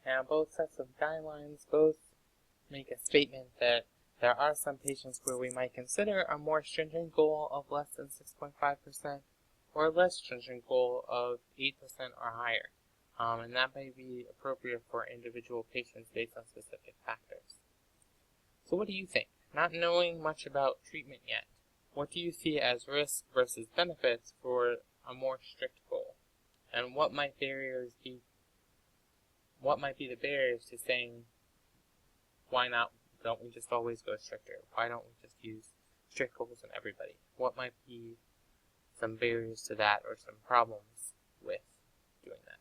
Now, both sets of guidelines both make a statement that there are some patients where we might consider a more stringent goal of less than 6.5% or a less stringent goal of 8% or higher. And that may be appropriate for individual patients based on specific factors. So what do you think? Not knowing much about treatment yet, what do you see as risks versus benefits for a more strict goal? And what might be the barriers to saying, why not? Don't we just always go stricter? Why don't we just use strict goals on everybody? What might be some barriers to that or some problems with doing that?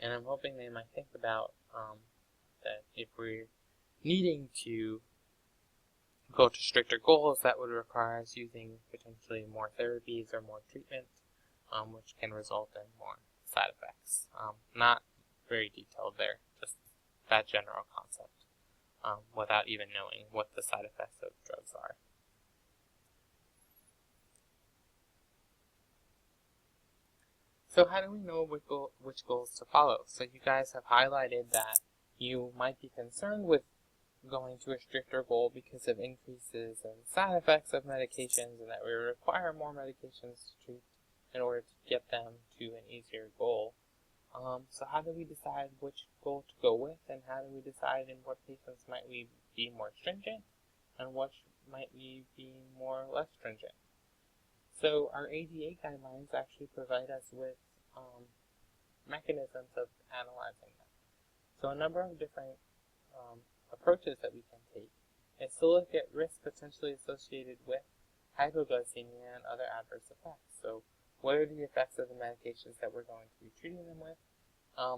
And I'm hoping they might think about that if we're needing to go to stricter goals, that would require us using potentially more therapies or more treatment, which can result in more side effects. Not very detailed there, just that general concept, without even knowing what the side effects of drugs are. So how do we know which goals to follow? So you guys have highlighted that you might be concerned with going to a stricter goal because of increases in side effects of medications and that we require more medications to treat in order to get them to an easier goal. So how do we decide which goal to go with, and how do we decide in what patients might we be more stringent and what might we be more or less stringent? So our ADA guidelines actually provide us with mechanisms of analyzing that. So a number of different approaches that we can take is to look at risks potentially associated with hypoglycemia and other adverse effects. So what are the effects of the medications that we're going to be treating them with?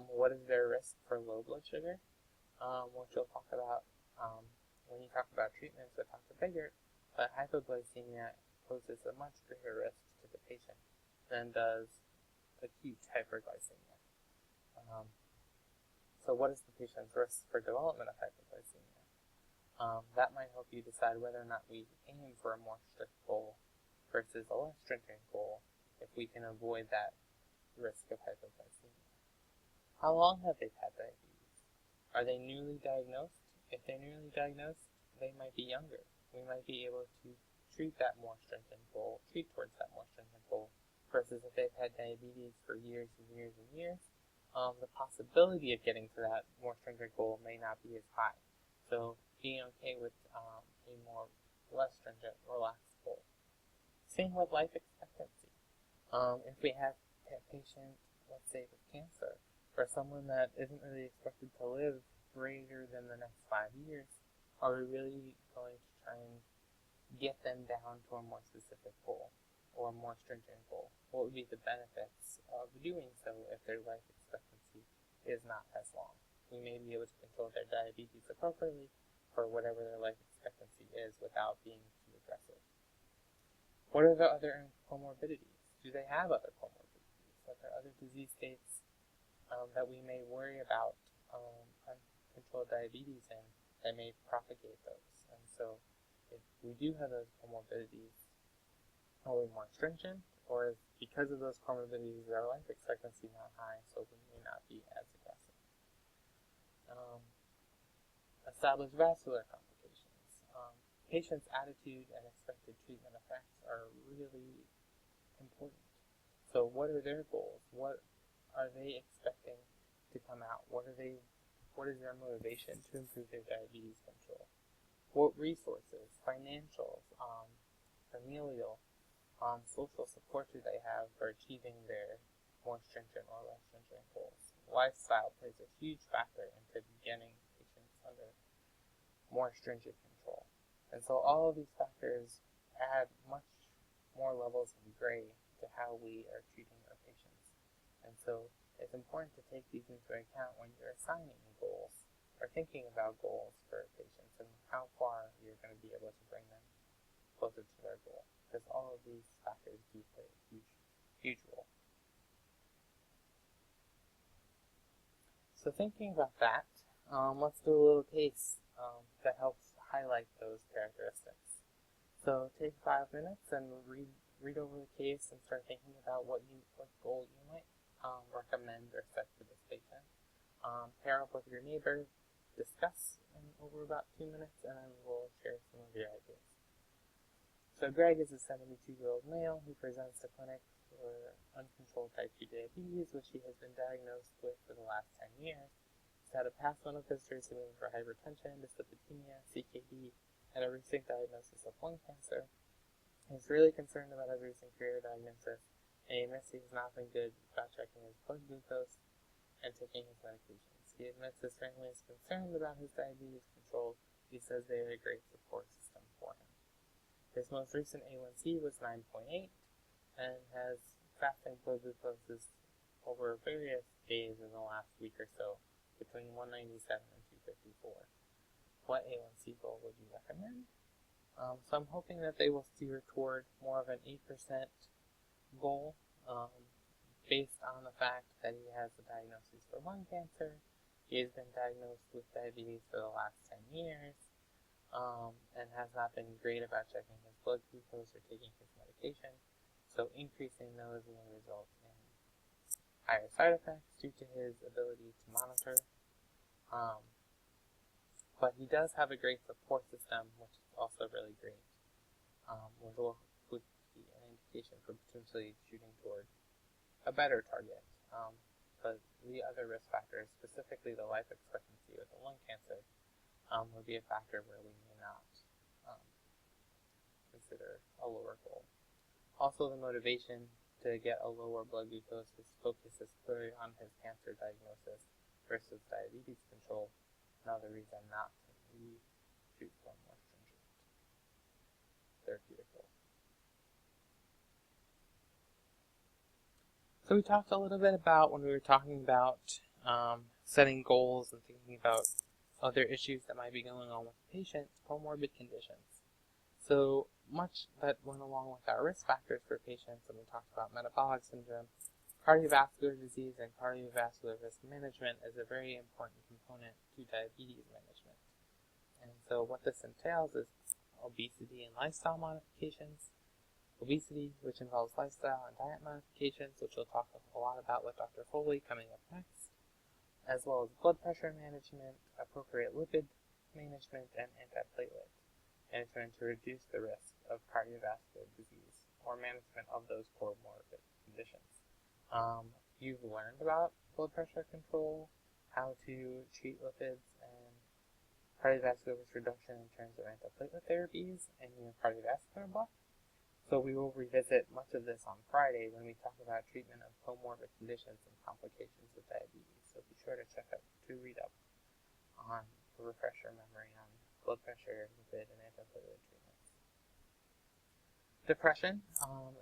What is their risk for low blood sugar? Which we'll talk about when you talk about treatments with Dr. Biggert, but hypoglycemia poses a much greater risk to the patient than does acute hyperglycemia. So what is the patient's risk for development of hypoglycemia? That might help you decide whether or not we aim for a more strict goal versus a less stringent goal if we can avoid that risk of hypoglycemia. How long have they had diabetes? Are they newly diagnosed? If they're newly diagnosed, they might be younger. We might be able to treat towards that more stringent goal, versus if they've had diabetes for years and years and years, the possibility of getting to that more stringent goal may not be as high. So being okay with a less stringent, relaxed goal. Same with life expectancy. If we have a patient, let's say with cancer, or someone that isn't really expected to live greater than the next 5 years, are we really going to try and get them down to a more specific goal or a more stringent goal? What would be the benefits of doing so if their life expectancy is not as long? We may be able to control their diabetes appropriately for whatever their life expectancy is without being too aggressive. What are the other comorbidities? Do they have other comorbidities? Are there other disease states that we may worry about uncontrolled diabetes in that may propagate those? And so if we do have those comorbidities, are we more stringent, or is because of those comorbidities our life expectancy not high, so we may not be as aggressive? Established vascular complications. Patients' attitude and expected treatment effects are really important. So what are their goals? What are they expecting to come out? What is their motivation to improve their diabetes control? What resources, financials, familial, social support do they have for achieving their more stringent or less stringent goals? Lifestyle plays a huge factor into getting patients under more stringent control. And so all of these factors add much more levels of gray to how we are treating our patients. And so it's important to take these into account when you're assigning goals or thinking about goals for patients and how far you're going to be able to bring them closer to their goal, because all of these factors do play a huge role. So thinking about that, let's do a little case that helps highlight those characteristics. So take 5 minutes and read over the case and start thinking about what goal you might recommend or set for this patient. pair up with your neighbor, discuss in over about 2 minutes, and then we'll share some of your ideas. So Greg is a 72-year-old male who presents to clinic for uncontrolled type 2 diabetes, which he has been diagnosed with for the last 10 years. He's had a past medical history for hypertension, dyslipidemia, CKD, and a recent diagnosis of lung cancer. He's really concerned about his recent career diagnosis, and he admits he has not been good about checking his blood glucose and taking his medications. He admits his family is concerned about his diabetes control. He says they are a great support system for him. His most recent A1C was 9.8 and has fasting blood glucoses over various days in the last week or so, between 197 and 254. What A1C goal would you recommend? So I'm hoping that they will steer toward more of an 8% goal, based on the fact that he has a diagnosis for lung cancer. He has been diagnosed with diabetes for the last 10 years, and has not been great about checking his blood glucose or taking his medication. So increasing those may result in higher side effects due to his ability to monitor. But he does have a great support system, which is also really great, which would be an indication for potentially shooting toward a better target. But the other risk factors, specifically the life expectancy with the lung cancer, would be a factor where we may not consider a lower goal. Also, the motivation to get a lower blood glucose focuses clearly on his cancer diagnosis versus diabetes control. Another reason not to shoot for a more stringent therapeutic goal. So we talked a little bit about when we were talking about setting goals and thinking about other issues that might be going on with the patient, comorbid conditions. So much that went along with our risk factors for patients, and we talked about metabolic syndrome, cardiovascular disease and cardiovascular risk management is a very important component to diabetes management. And so what this entails is obesity and lifestyle modifications. Obesity, which involves lifestyle and diet modifications, which we'll talk a lot about with Dr. Foley coming up next, as well as blood pressure management, appropriate lipid management, and antiplatelet management to reduce the risk of cardiovascular disease or management of those comorbid conditions. You've learned about blood pressure control, how to treat lipids, and cardiovascular risk reduction in terms of antiplatelet therapies and your cardiovascular block. So we will revisit much of this on Friday when we talk about treatment of comorbid conditions and complications of diabetes. So be sure to read up on a refresher memory on blood pressure, lipid, and antiplatelet treatments. Depression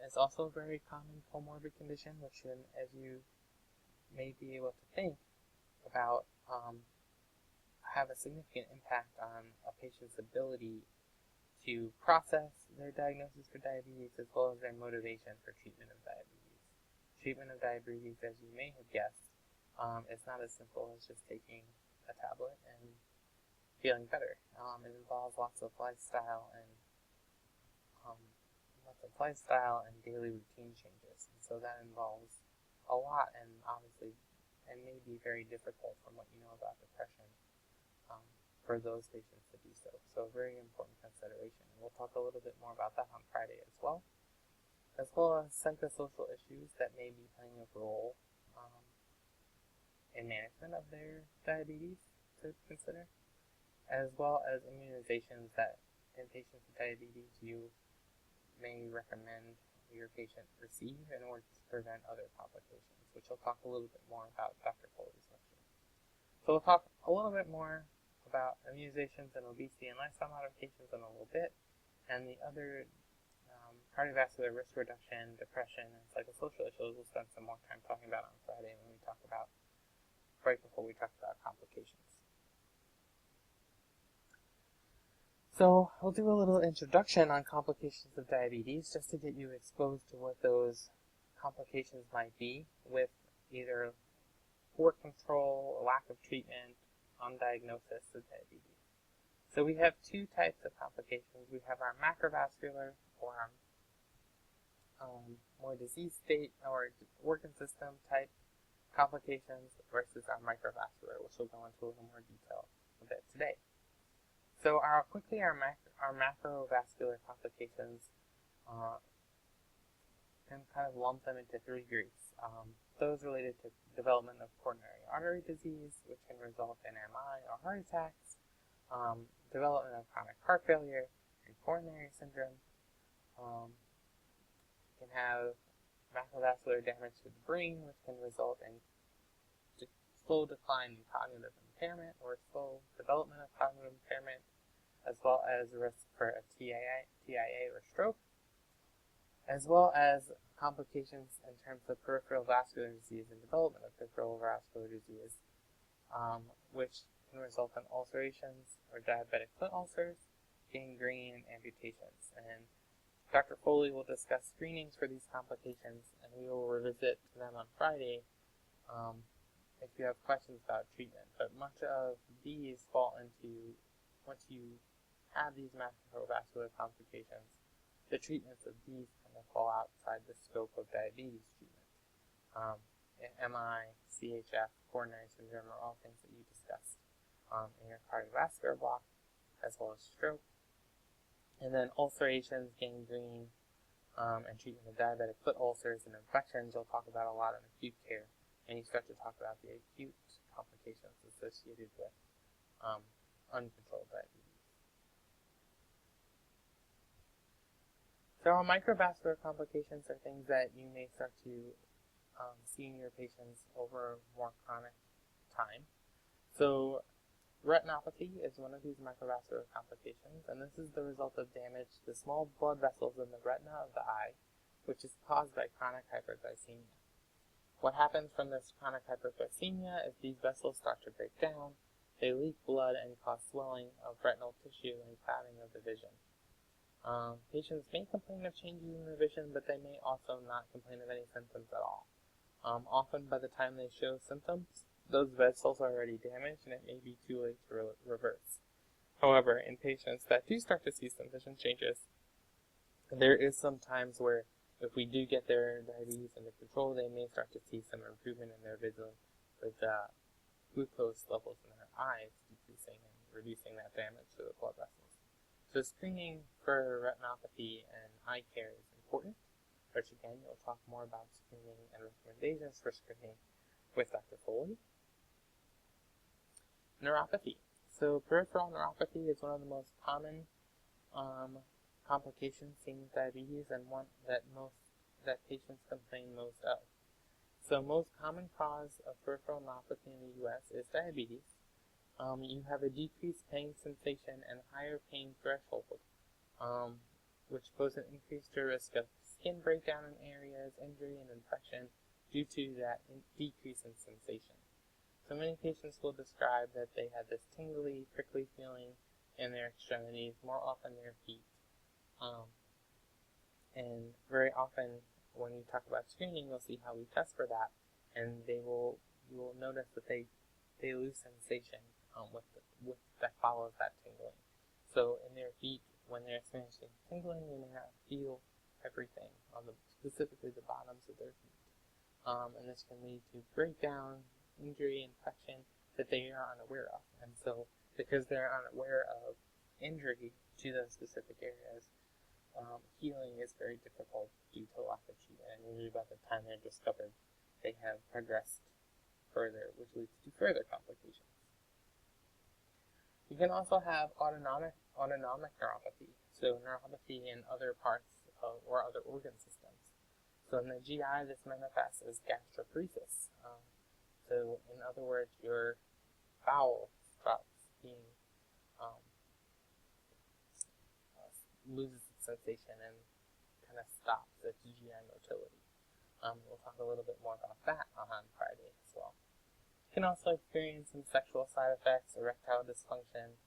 is also a very common comorbid condition, which, as you may be able to think about, have a significant impact on a patient's ability to process their diagnosis for diabetes as well as their motivation for treatment of diabetes. Treatment of diabetes, as you may have guessed, is not as simple as just taking a tablet and feeling better. It involves lots of lifestyle and daily routine changes, and so that involves a lot, and obviously, and may be very difficult from what you know about depression for those patients to do so. So a very important consideration. And we'll talk a little bit more about that on Friday as well as psychosocial issues that may be playing a role in management of their diabetes to consider, as well as immunizations that in patients with diabetes you may recommend your patient receive in order to prevent other complications, which I'll talk a little bit more about Dr. Foley's lecture. So we'll talk a little bit more about immunizations and obesity and lifestyle modifications in a little bit, and the other cardiovascular risk reduction, depression, and psychosocial issues we'll spend some more time talking about on Friday when we talk about, right before we talk about complications. So we'll do a little introduction on complications of diabetes just to get you exposed to what those complications might be with either poor control or lack of treatment on diagnosis of diabetes. So we have two types of complications. We have our macrovascular, or more disease state or organ system type complications versus our microvascular, which we'll go into a little more detail a bit today. So our macrovascular complications, can kind of lump them into three groups. Those related to development of coronary artery disease, which can result in MI or heart attacks, development of chronic heart failure and coronary syndrome. You can have macrovascular damage to the brain, which can result in slow decline in cognitive impairment or slow development of cognitive impairment, as well as risk for a TIA or stroke, as well as complications in terms of peripheral vascular disease and development of peripheral vascular disease, which can result in ulcerations or diabetic foot ulcers, gangrene, and amputations. And Dr. Foley will discuss screenings for these complications, and we will revisit them on Friday if you have questions about treatment. But much of these fall into, once you have these macrovascular complications, the treatments of these kind of fall outside the scope of diabetes treatment. MI, CHF, coronary syndrome are all things that you discussed in your cardiovascular block, as well as stroke. And then ulcerations, gangrene, and treatment of diabetic foot ulcers and infections you'll talk about a lot in acute care, and you start to talk about the acute complications associated with uncontrolled diabetes. So our microvascular complications are things that you may start to see in your patients over more chronic time. So retinopathy is one of these microvascular complications, and this is the result of damage to the small blood vessels in the retina of the eye, which is caused by chronic hyperglycemia. What happens from this chronic hyperglycemia is these vessels start to break down, they leak blood and cause swelling of retinal tissue and clouding of the vision. Patients may complain of changes in their vision, but they may also not complain of any symptoms at all. Often by the time they show symptoms, those vessels are already damaged and it may be too late to reverse. However, in patients that do start to see some vision changes, there is some times where if we do get their diabetes under control, they may start to see some improvement in their vision with glucose levels in their eyes decreasing and reducing that damage to the blood vessels. So screening for retinopathy and eye care is important, which again, you'll talk more about screening and recommendations for screening with Dr. Foley. Neuropathy. So peripheral neuropathy is one of the most common complications seen with diabetes, and one that patients complain most of. So most common cause of peripheral neuropathy in the U.S. is diabetes. You have a decreased pain sensation and higher pain threshold, which pose an increased risk of skin breakdown in areas, injury, and infection due to that decrease in sensation. So many patients will describe that they have this tingly, prickly feeling in their extremities, more often their feet. And very often when you talk about screening, you'll see how we test for that, and you will notice that they lose sensation that follows that tingling. So in their feet, when they're experiencing tingling, they may not feel everything specifically the bottoms of their feet. And this can lead to breakdown, injury, infection that they are unaware of. And so because they're unaware of injury to those specific areas, healing is very difficult due to lack of treatment, and usually by the time they're discovered, they have progressed further, which leads to further complications. You can also have autonomic neuropathy, so neuropathy in other parts or other organ systems. So in the GI, this manifests as gastroparesis. So in other words, your bowel starts being loses its sensation and kind of stops its GI motility. We'll talk a little bit more about that on Friday as well. You can also experience some sexual side effects, erectile dysfunction,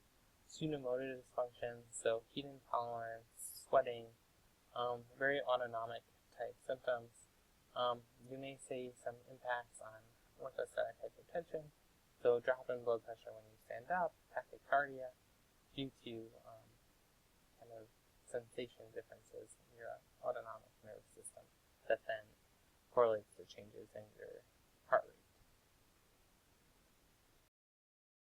pseudomotor dysfunction, so heat intolerance, sweating, very autonomic type symptoms. You may see some impacts on orthostatic hypotension, so drop in blood pressure when you stand up, tachycardia, due to kind of sensation differences in your autonomic nervous system that then correlates to changes in your